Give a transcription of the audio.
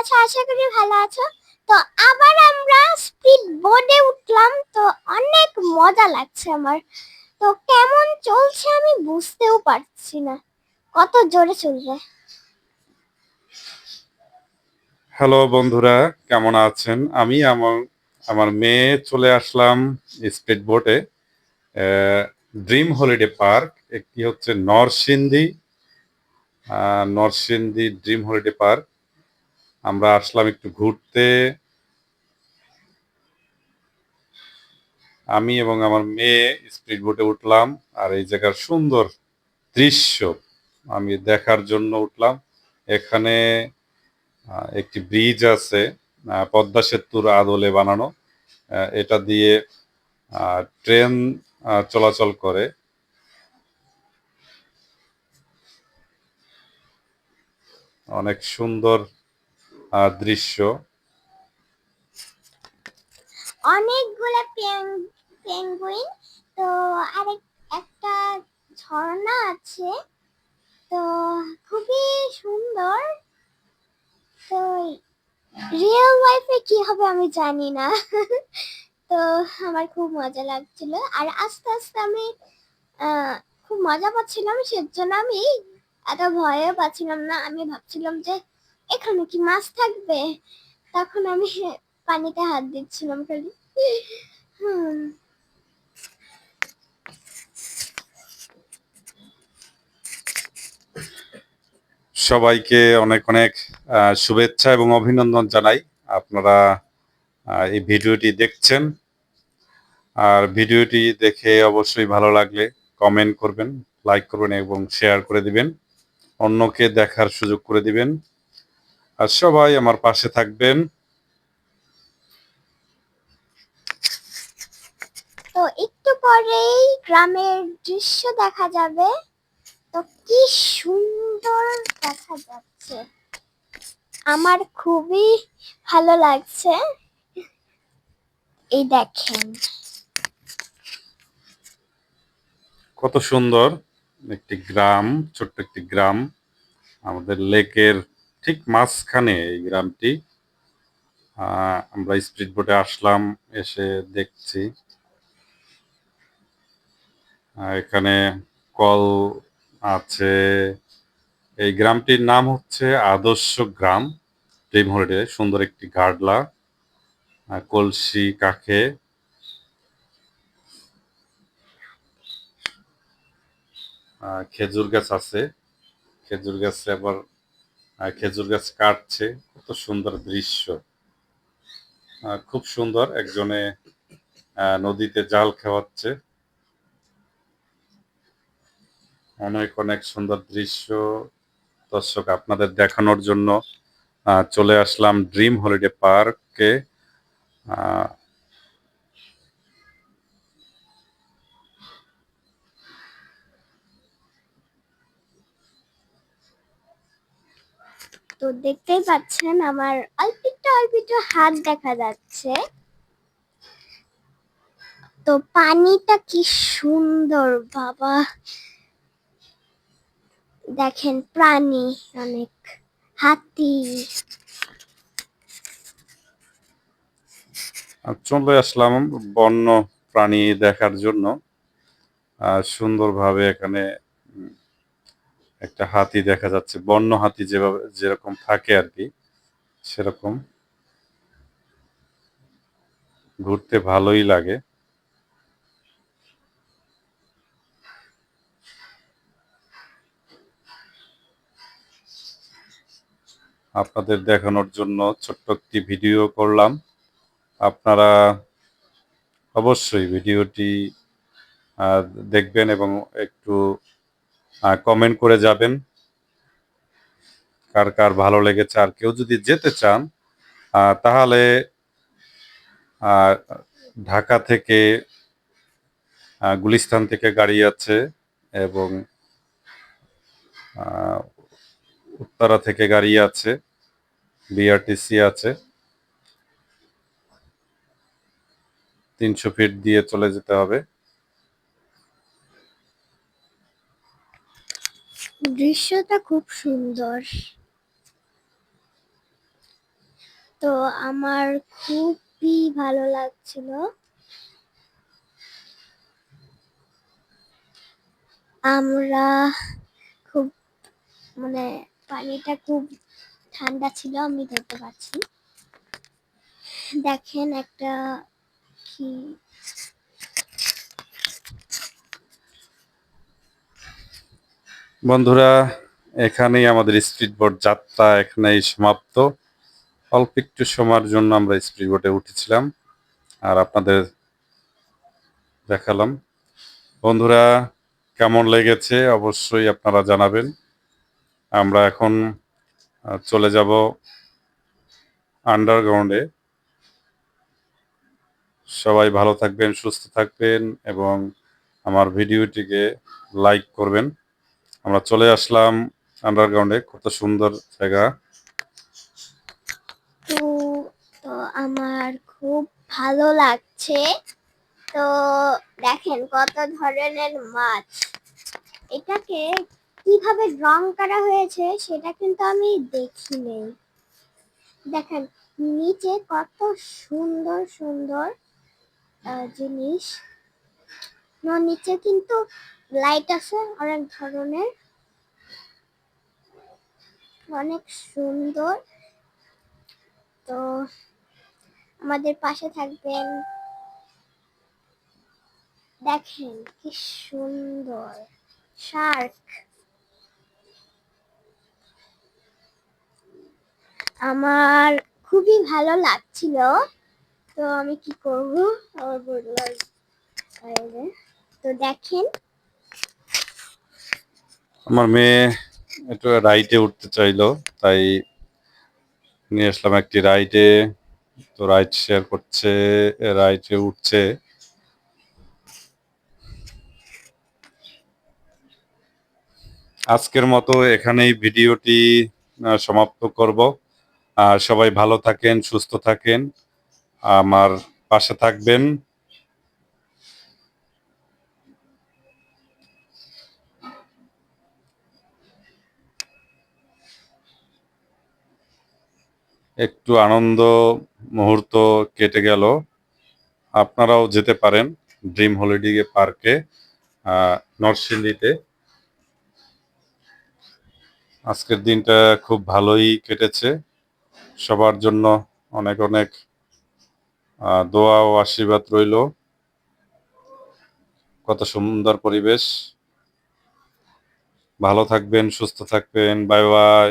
আছো? আশা করি ভালো আছো। তো আবার আমরা স্পিড বোর্ডে উঠলাম, তো অনেক মজা লাগছে আমার। তো কেমন চলছে আমি বুঝতেও পারছি না, কত জোরে চলবে। হ্যালো বন্ধুরা, কেমন আছেন? আমি আমার আমার মেয়ে চলে আসলাম স্পিড বোটে। ড্রিম হলিডে পার্ক, একটি হচ্ছে নরসিংদী ড্রিম হলিডে পার্ক। আমরা আসলাম একটু ঘুরতে। আমি এবং আমার মেয়ে স্পিড বোটে উঠলাম, আর এই জায়গার সুন্দর দৃশ্য আমি দেখার জন্য উঠলাম। এখানে একটি ব্রিজ আছে, পদ্মা সেতুর আদলে বানানো। এটা দিয়ে ট্রেন চলাচল করে। অনেক সুন্দর দৃশ্য। অনেকগুলো পেঙ্গুইন। তো আরেক একটা ঝর্ণা আছে, তো খুবই সুন্দর। তো রিয়েল লাইফে কি হবে আমি জানি না। তো আমার খুব মজা লাগছিল, আর আস্তে আস্তে আমি আহ, খুব মজা পাচ্ছিলাম, সেজন্য আমি এত ভয়ও পাচ্ছিলাম না। আমি ভাবছিলাম যে এখানে কি মাছ থাকবে, তখন আমি পানিতে হাত দিচ্ছিলাম খালি। হুম। সবাইকে অনেক অনেক শুভেচ্ছা এবং অভিনন্দন জানাই। আপনারা এই ভিডিওটি দেখছেন, আর ভিডিওটি দেখে অবশ্যই ভালো লাগলে কমেন্ট করবেন, লাইক করবেন এবং শেয়ার করে দিবেন, অন্যকে দেখার সুযোগ করে দিবেন। আর সবাই আমার পাশে থাকবেন। তো একটু পরেই গ্রামের দৃশ্য দেখা যাবে। তো কি সুন্দর দেখা যাচ্ছে, আমার খুবই ভালো লাগছে। এই দেখেন। কত সুন্দর একটি গ্রাম, ছোট্ট একটি গ্রাম, আমাদের লেকের ঠিক মাঝখানে এই গ্রামটি। আমরা স্পিড বোটে আসলাম, এসে দেখছি এখানে কল আছে। এই গ্রামটির নাম হচ্ছে আদর্শ গ্রাম ড্রিম হলিডে। সুন্দর একটি গাডলা, কলসি কাঠে, খেজুর গাছ আছে। খেজুর গাছে আবার খেজুর গাছ কাটছে। কত সুন্দর দৃশ্য, খুব সুন্দর। একজনে নদীতে জাল খাওয়াচ্ছে। অনেক অনেক সুন্দর দৃশ্য দর্শক আপনাদের দেখানোর জন্য চলে আসলাম ড্রিম হলিডে পার্কে। আহ, তো দেখতেই পাচ্ছেন আমার অল্পিটো অল্পিটো হাত দেখা যাচ্ছে। তো পানিটা কি সুন্দর বাবা, দেখেন প্রাণী অনেক, হাতি। চলে আসলাম বন্য প্রাণী দেখার জন্য। সুন্দরভাবে এখানে একটা হাতি দেখা যাচ্ছে, বন্য হাতি যেভাবে যেরকম থাকে আর কি, সেরকম। ঘুরতে ভালোই লাগে। আপনাদের দেখানোর জন্য ছোট্ট একটি ভিডিও করলাম। আপনারা অবশ্যই ভিডিওটি দেখবেন এবং একটু কমেন্ট করে যাবেন কার কার ভালো লেগেছে। আর কেউ যদি যেতে চান তাহলে আহ, ঢাকা থেকে গুলিস্তান থেকে গাড়ি আছে, এবং আহ, উত্তরা থেকে গাড়ি আছে, বিআরটিসি আছে। 300 ফিট দিয়ে চলে যেতে হবে। দৃশ্যটা খুব সুন্দর। তো আমার খুবই ভালো লাগছিল। আমরা খুব মানে পানিটা খুব ঠান্ডা ছিল, আমি ধরতে পারছি। দেখেন একটা কি বন্ধুরা, এখানেই আমাদের স্পিড বোট যাত্রা এখানেই সমাপ্ত। অল্প একটু সময়ের জন্য আমরা স্পিড বোটে উঠেছিলাম আর আপনাদের দেখালাম। বন্ধুরা, কেমন লেগেছে অবশ্যই আপনারা জানাবেন। আমরা এখন চলে যাব আন্ডারগ্রাউন্ডে। সবাই ভালো থাকবেন, সুস্থ থাকবেন এবং আমার ভিডিওটিকে লাইক করবেন। আমরা চলে আসলাম আন্ডারগ্রাউন্ডে, কত সুন্দর জায়গা। তো তো আমার খুব ভালো লাগছে। তো দেখেন কত ধরনের মাছ। এটাকে কিভাবে রং করা হয়েছে সেটা কিন্তু আমি দেখিনি। দেখেন নিচে কত সুন্দর সুন্দর জিনিস। নিচে কিন্তু লাইট আছে অনেক ধরনের, অনেক সুন্দর। তো আমাদের পাশে থাকবেন। দেখেন কি সুন্দর শার্ক। আমার খুবই ভালো লাগছিল। তো আমি কি করব, আমার বললাম বাইরে। তো দেখেন আমার মেয়ে একটু রাইডে উঠতে চাইলো, তাই নিয়ে আসলাম একটি রাইডে। তো রাইড শেয়ার করছে, রাইডে উঠছে। আজকের মতো এখানেই ভিডিওটি সমাপ্ত করব। আর সবাই ভালো থাকেন, সুস্থ থাকেন, আমার পাশে থাকবেন। একটু আনন্দ মুহূর্ত কেটে গেল। আপনারাও যেতে পারেন ড্রিম হলিডে পার্কে, নরসিংদীতে। আজকের দিনটা খুব ভালোই কেটেছে। সবার জন্য অনেক অনেক দোয়া ও আশীর্বাদ রইল। কত সুন্দর পরিবেশ। ভালো থাকবেন, সুস্থ থাকবেন। Bye bye.